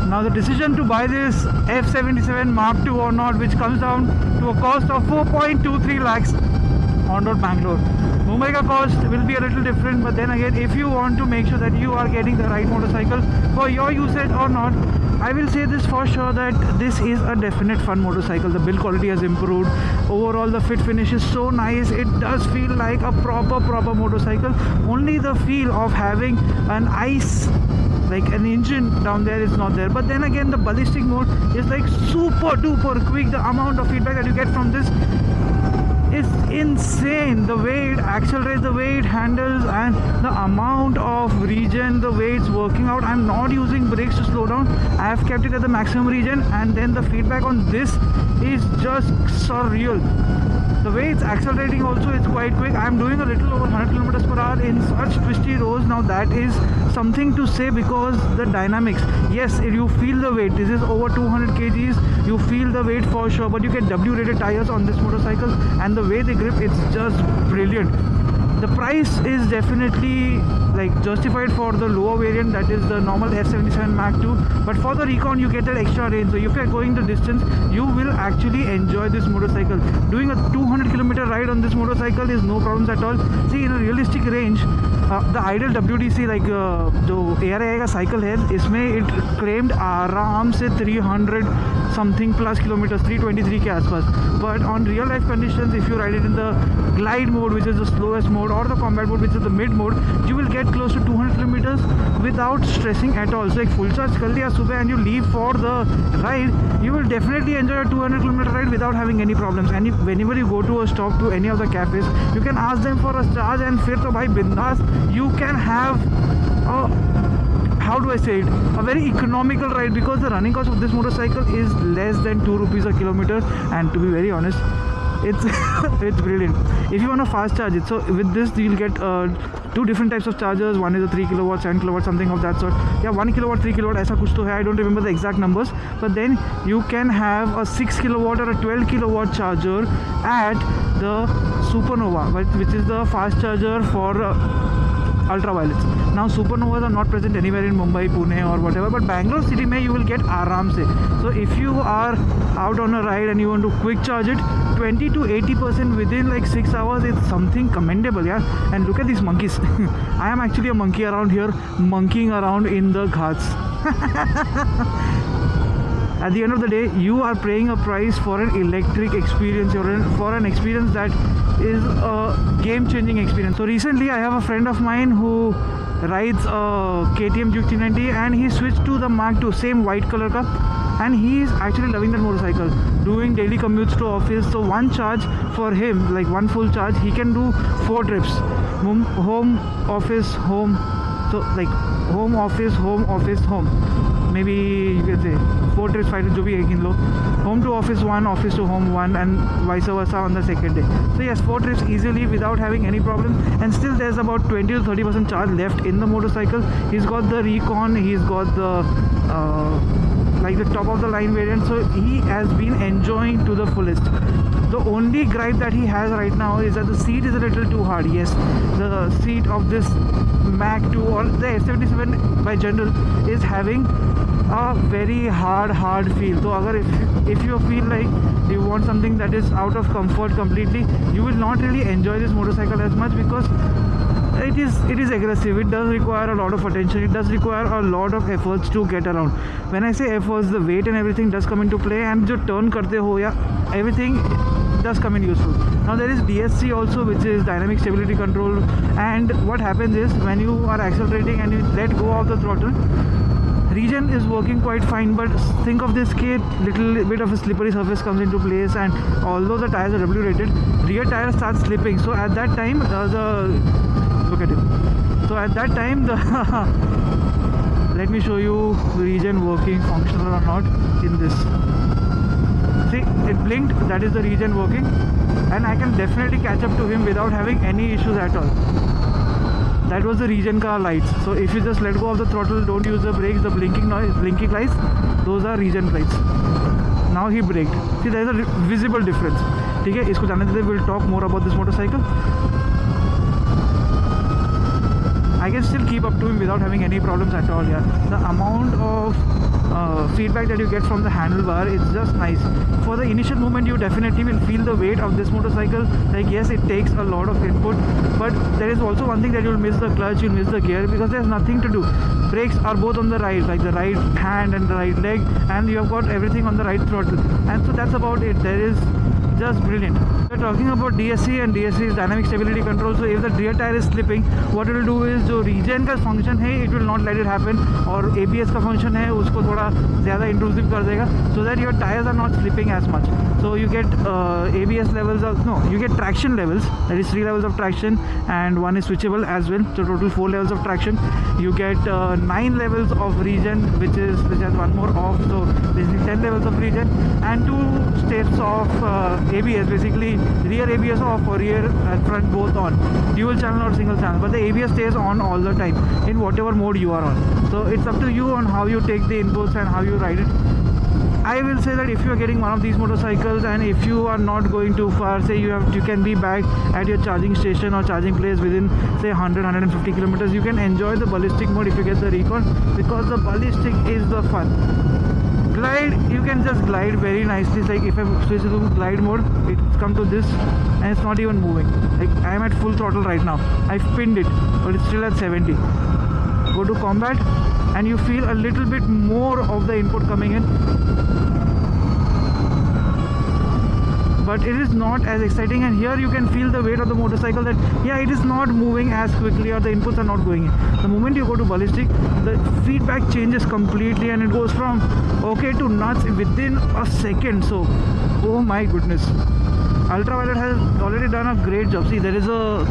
Now the decision to buy this F77 Mark II or not, which comes down to a cost of 4.23 lakhs on road Bangalore. Mumbai ka cost will be a little different, but then again, if you want to make sure that you are getting the right motorcycle for your usage or not, I will say this for sure that this is a definite fun motorcycle. The build quality has improved. Overall, the fit finish is so nice. It does feel like a proper motorcycle. Only the feel of having an ICE, like an engine down there, is not there. But then again, the ballistic mode is like super duper quick. The amount of feedback that you get from this is insane. The way it accelerates, the way it handles, and the amount of regen, the way it's working out. I'm not using brakes to slow down. I have kept it at the maximum regen, and then the feedback on this is just surreal. The way it's accelerating also, it's quite quick. I'm doing a little over 100 kilometers per hour in such twisty roads. Now that is something to say, because the dynamics, yes, you feel the weight. This is over 200 kgs. You feel the weight for sure, but you get W rated tires on this motorcycle, and the way they grip, it's just brilliant. The price is definitely like justified for the lower variant, that is the normal F77 Mark II, but for the Recon you get that extra range. So if you are going the distance, you will actually enjoy this motorcycle. Doing a 200 kilometer ride on this motorcycle is no problems at all. See, in a realistic range, the ideal WDC, like जो ARAI का cycle है, इसमें it claimed आराम से 300 something plus kilometers, 323 के आसपास. But on real life conditions, if you ride it in the glide mode, which is the slowest mode, or the combat mode, which is the mid mode, you will get close to 200 kilometers without stressing at all. So एक full charge कर लिया सुबह and you leave for the ride, you will definitely enjoy a 200 kilometer ride without having any problems. And whenever you go to a stop, to any of the cafes, you can ask them for a charge, and फिर तो भाई बिंदास you can have a, how do I say it, a very economical ride, because the running cost of this motorcycle is less than 2 rupees a kilometer. And to be very honest, it's it's brilliant. If you want to fast charge it, so with this you'll get two different types of chargers. One is a 3 kilowatt, 7 kilowatt, something of that sort. Yeah, 1 kilowatt, 3 kilowatt, aisa kuch to hai. I don't remember the exact numbers, but then you can have a 6 kilowatt or a 12 kilowatt charger at the Supernova, which is the fast charger for ultraviolets. Now Supernovas are not present anywhere in Mumbai, Pune or whatever, but Bangalore city mein you will get aaram se. So if you are out on a ride and you want to quick charge it, 20 to 80% within like 6 hours, it's something commendable, yeah. And look at these monkeys. I am actually a monkey around here, monkeying around in the ghats. At the end of the day, you are paying a price for an electric experience, or for an experience that is a game-changing experience. So recently I have a friend of mine who rides a KTM Duke 390, and he switched to the Mark II, same white color ka, and he is actually loving that motorcycle, doing daily commutes to office. So one charge for him, like one full charge, he can do 4 trips, home, office, home. So like home, office, home. Maybe you can say 4 trips, 5 trips, जो भी है गिन लो. Home to office 1, office to home 1, and vice versa on the second day. So yes, 4 trips easily without having any problem. And still there's about 20 to 30% charge left in the motorcycle. He's got the Recon, he's got the like the top of the line variant, so he has been enjoying to the fullest. The only gripe that he has right now is that the seat is a little too hard. Yes, the seat of this Mark II or the F77 by general is having a very hard feel. So if you feel like you want something that is out of comfort completely, you will not really enjoy this motorcycle as much, because it is aggressive. It does require a lot of attention. It does require a lot of efforts to get around. When I say efforts, the weight and everything does come into play, and jo turn karte ho ya everything does come in useful. Now there is DSC also, which is dynamic stability control, and what happens is when you are accelerating and you let go of the throttle, regen is working quite fine, but think of this kit, little bit of a slippery surface comes into place, and although the tires are W rated, rear tire starts slipping. So at that time look at it. So at that time let me show you regen working, functional or not in this. See, it blinked, that is the regen working, and I can definitely catch up to him without having any issues at all. That was the regen car lights. So if you just let go of the throttle, don't use the brakes, the blinking lights, those are regen lights. Now he braked. See, there is a visible difference. Okay, isko jaane dete, we'll talk more about this motorcycle. I can still keep up to him without having any problems at all. Yeah, the amount of feedback that you get from the handlebar, it's just nice. For the initial moment, you definitely will feel the weight of this motorcycle. Like yes, it takes a lot of input, but there is also one thing that you'll miss the clutch, you'll miss the gear, because there's nothing to do. Brakes are both on the right, like the right hand and the right leg, and you have got everything on the right throttle, and so that's about it. There is just brilliant. We're talking about DSC, and DSC is dynamic stability control. So if the rear tire is slipping, what it will do is जो regen का function है, it will not let it happen, और ABS का function है उसको थोड़ा ज़्यादा intrusive कर देगा, so that your tires are not slipping as much. So you get ABS levels of, no, you get traction levels, that is 3 levels of traction, and one is switchable as well, so total 4 levels of traction. You get 9 levels of regen, which has one more off, so basically 10 levels of regen, and 2 steps of ABS, basically rear ABS off or rear and front both on, dual channel or single channel, but the ABS stays on all the time in whatever mode you are on. So it's up to you on how you take the inputs and how you ride it. I will say that if you are getting one of these motorcycles, and if you are not going too far, say you can be back at your charging station or charging place within say 100-150 kilometers, you can enjoy the ballistic mode if you get the Recon, because the ballistic is the fun. Glide, you can just glide very nicely. Like if I switch to glide mode, it's come to this and it's not even moving. Like I am at full throttle right now, I've pinned it, but it's still at 70. Go to combat and you feel a little bit more of the input coming in, but it is not as exciting. And here you can feel the weight of the motorcycle, that yeah, it is not moving as quickly, or the inputs are not going in. The moment you go to ballistic, the feedback changes completely, and it goes from okay to nuts within a second. So oh my goodness, Ultraviolet has already done a great job. See, there is a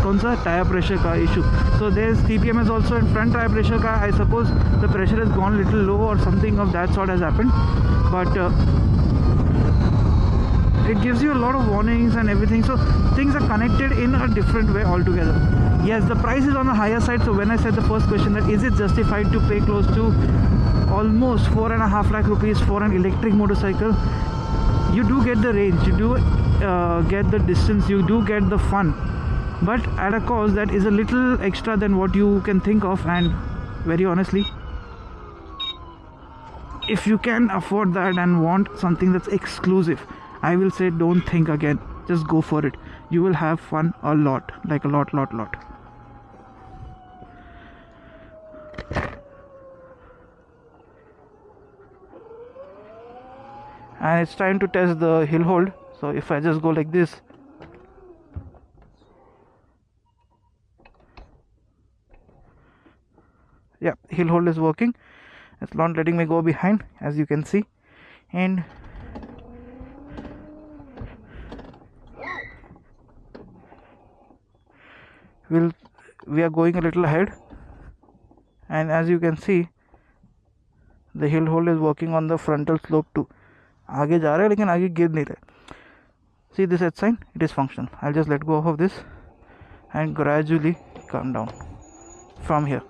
tire pressure ka issue, so there is TPMS also, and front tire pressure ka, I suppose the pressure has gone a little low or something of that sort has happened, but it gives you a lot of warnings and everything, so things are connected in a different way altogether. Yes, the price is on the higher side. So when I said the first question, that is it justified to pay close to almost 4.5 lakh rupees for an electric motorcycle, you do get the range, you do get the distance, you do get the fun, but at a cost that is a little extra than what you can think of. And very honestly, if you can afford that and want something that's exclusive, I will say don't think again, just go for it. You will have fun a lot, like a lot. And it's time to test the hill hold. So if I just go like this, yeah, hill hold is working. It's not letting me go behind, as you can see, and we are going a little ahead, and as you can see, the hill hold is working on the frontal slope too. आगे जा रहा है लेकिन आगे गिर नहीं रहा. See this H sign, it is functional. I'll just let go of this and gradually come down from here.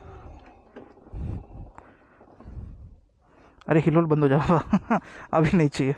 अरे हिल होल्ड बंद हो जाएगा अभी नहीं चाहिए.